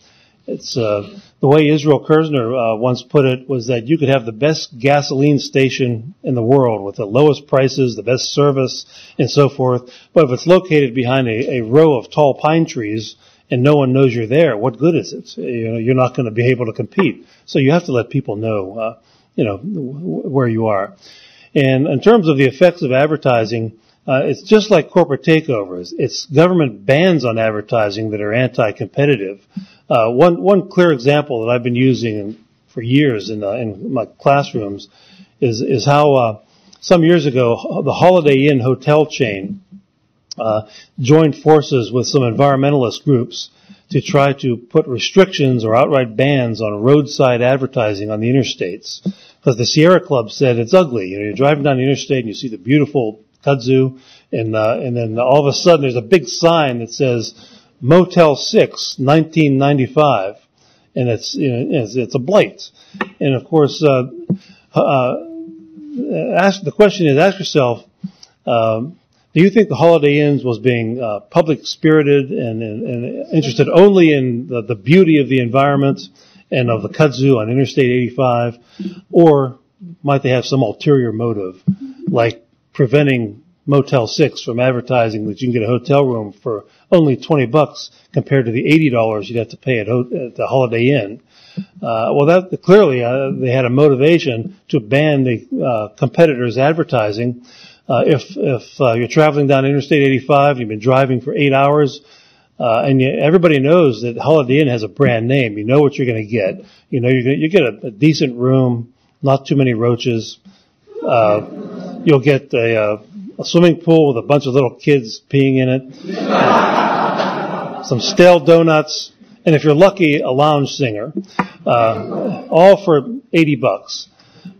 It's the way Israel Kirzner once put it was that you could have the best gasoline station in the world with the lowest prices, the best service, and so forth. But if it's located behind a row of tall pine trees and no one knows you're there, what good is it? You're not going to be able to compete. So you have to let people know, where you are. And in terms of the effects of advertising, it's just like corporate takeovers. It's government bans on advertising that are anti-competitive. One clear example that I've been using for years in my classrooms is how some years ago the Holiday Inn hotel chain joined forces with some environmentalist groups to try to put restrictions or outright bans on roadside advertising on the interstates. Because the Sierra Club said it's ugly. You're driving down the interstate and you see the beautiful kudzu, and then all of a sudden there's a big sign that says Motel 6, 1995, and it's a blight. And of course, the question is, ask yourself, do you think the Holiday Inns was being public spirited and interested only in the beauty of the environment and of the kudzu on Interstate 85, or might they have some ulterior motive, like preventing Motel 6 from advertising that you can get a hotel room for only $20 compared to the $80 you'd have to pay at the Holiday Inn? That clearly they had a motivation to ban the competitors' advertising. If you're traveling down Interstate 85, you've been driving for 8 hours, and everybody knows that Holiday Inn has a brand name. You know what you're going to get. You get a decent room, not too many roaches. You'll get a swimming pool with a bunch of little kids peeing in it, some stale donuts, and if you're lucky, a lounge singer, all for $80.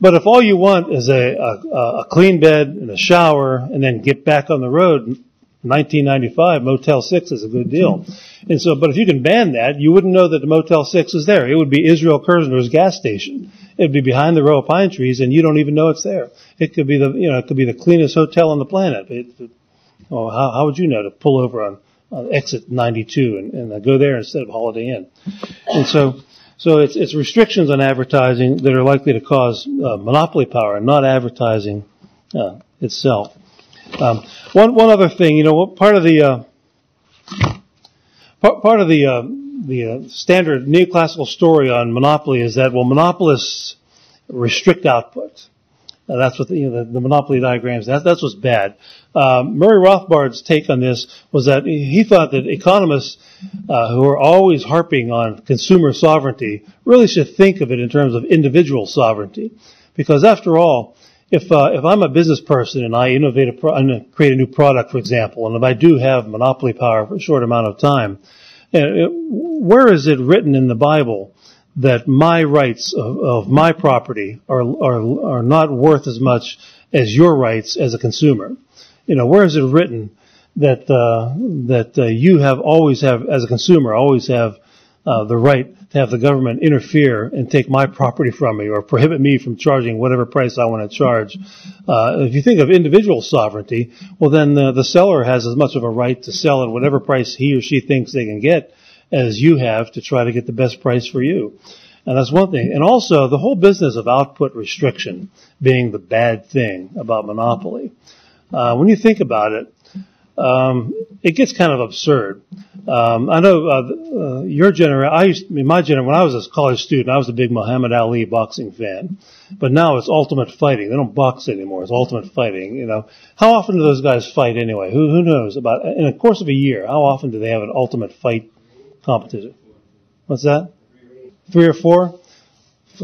But if all you want is a clean bed and a shower and then get back on the road, 1995 Motel 6 is a good deal. And so, but if you can ban that, you wouldn't know that the Motel 6 is there. It would be Israel Kirzner's gas station. It'd be behind the row of pine trees, and you don't even know it's there. It could be the cleanest hotel on the planet. How would you know to pull over on exit 92 and go there instead of Holiday Inn? And so it's restrictions on advertising that are likely to cause monopoly power, and not advertising itself. One other thing, part of the standard neoclassical story on monopoly is that, monopolists restrict output. That's what the monopoly diagrams. That's what's bad. Murray Rothbard's take on this was that he thought that economists who are always harping on consumer sovereignty really should think of it in terms of individual sovereignty, because after all, if I'm a business person and I innovate create a new product, for example, and if I do have monopoly power for a short amount of time, where is it written in the Bible that my rights of my property are not worth as much as your rights as a consumer? Where is it written that you always have as a consumer the right to have the government interfere and take my property from me or prohibit me from charging whatever price I want to charge? If you think of individual sovereignty, well then the seller has as much of a right to sell at whatever price he or she thinks they can get as you have to try to get the best price for you. And that's one thing. And also the whole business of output restriction being the bad thing about monopoly. When you think about it, it gets kind of absurd. I know your generation. When I was a college student, I was a big Muhammad Ali boxing fan. But now it's Ultimate Fighting. They don't box anymore. It's Ultimate Fighting. How often do those guys fight anyway? Who knows? In the course of a year, how often do they have an Ultimate Fight competition? What's that? 3 or 4?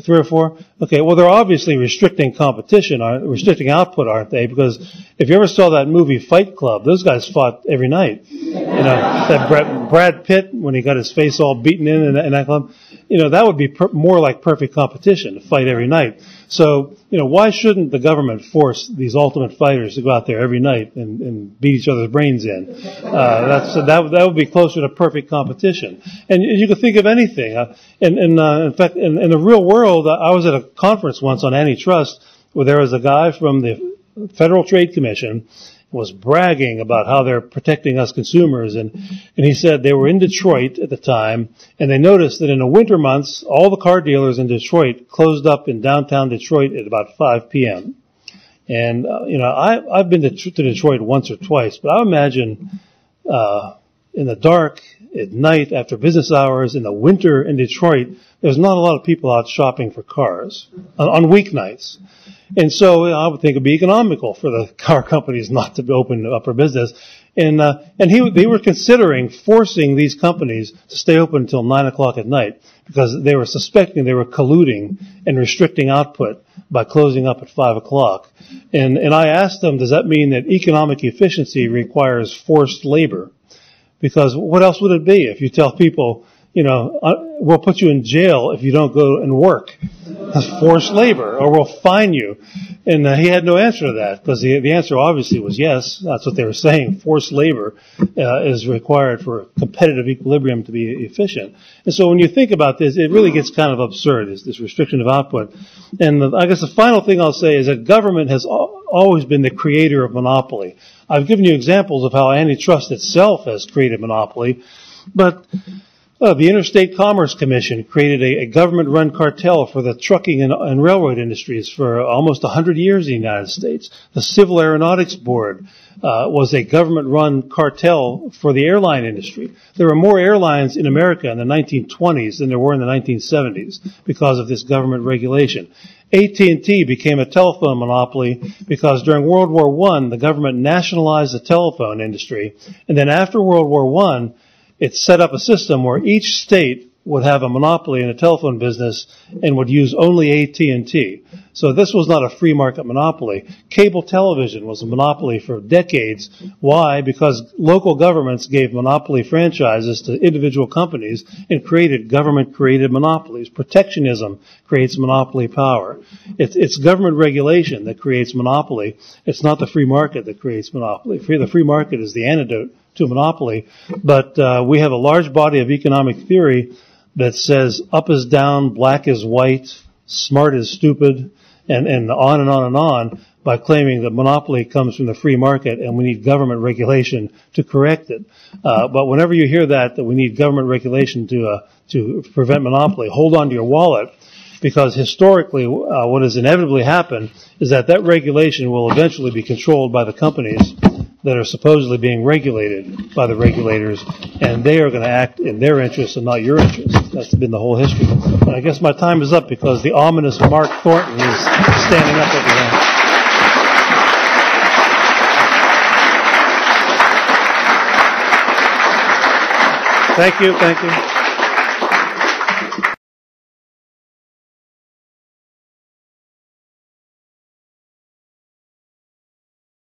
3 or 4? Okay, well, they're obviously restricting competition, restricting output, aren't they? Because if you ever saw that movie Fight Club, those guys fought every night. You know, that Brad Pitt, when he got his face all beaten in that club, you know, that would be more like perfect competition, to fight every night. So, you know, why shouldn't the government force these ultimate fighters to go out there every night and beat each other's brains in? That would be closer to perfect competition. And you can think of anything. In fact, in the real world, I was at a conference once on antitrust where there was a guy from the Federal Trade Commission was bragging about how they're protecting us consumers. And he said they were in Detroit at the time, and they noticed that in the winter months, all the car dealers in Detroit closed up in downtown Detroit at about 5 p.m. And, you know, I've been to Detroit once or twice, but I imagine in the dark, at night, after business hours, in the winter in Detroit, there's not a lot of people out shopping for cars on weeknights. And so I would think it'd be economical for the car companies not to open up for business. And they were considering forcing these companies to stay open until 9 o'clock at night because they were suspecting they were colluding and restricting output by closing up at 5 o'clock. And I asked them, does that mean that economic efficiency requires forced labor? Because what else would it be if you tell people, you know, we'll put you in jail if you don't go and work. That's forced labor, or we'll fine you. And he had no answer to that, because the answer obviously was yes. That's what they were saying. Forced labor is required for competitive equilibrium to be efficient. And so when you think about this, it really gets kind of absurd, this restriction of output. And I guess the final thing I'll say is that government has always been the creator of monopoly. I've given you examples of how antitrust itself has created monopoly, but the Interstate Commerce Commission created a government-run cartel for the trucking and railroad industries for almost 100 years in the United States. The Civil Aeronautics Board was a government-run cartel for the airline industry. There were more airlines in America in the 1920s than there were in the 1970s because of this government regulation. AT&T became a telephone monopoly because during World War I, the government nationalized the telephone industry, and then after World War I, it set up a system where each state would have a monopoly in the telephone business and would use only AT&T. So this was not a free market monopoly. Cable television was a monopoly for decades. Why? Because local governments gave monopoly franchises to individual companies and created government-created monopolies. Protectionism creates monopoly power. It's government regulation that creates monopoly. It's not the free market that creates monopoly. The free market is the antidote to monopoly, but we have a large body of economic theory that says up is down, black is white, smart is stupid, and on and on and on, by claiming that monopoly comes from the free market and we need government regulation to correct it. But whenever you hear that we need government regulation to prevent monopoly, hold on to your wallet, because historically what has inevitably happened is that regulation will eventually be controlled by the companies that are supposedly being regulated by the regulators, and they are going to act in their interests and not your interests. That's been the whole history. And I guess my time is up because the ominous Mark Thornton is standing up over there. Thank you.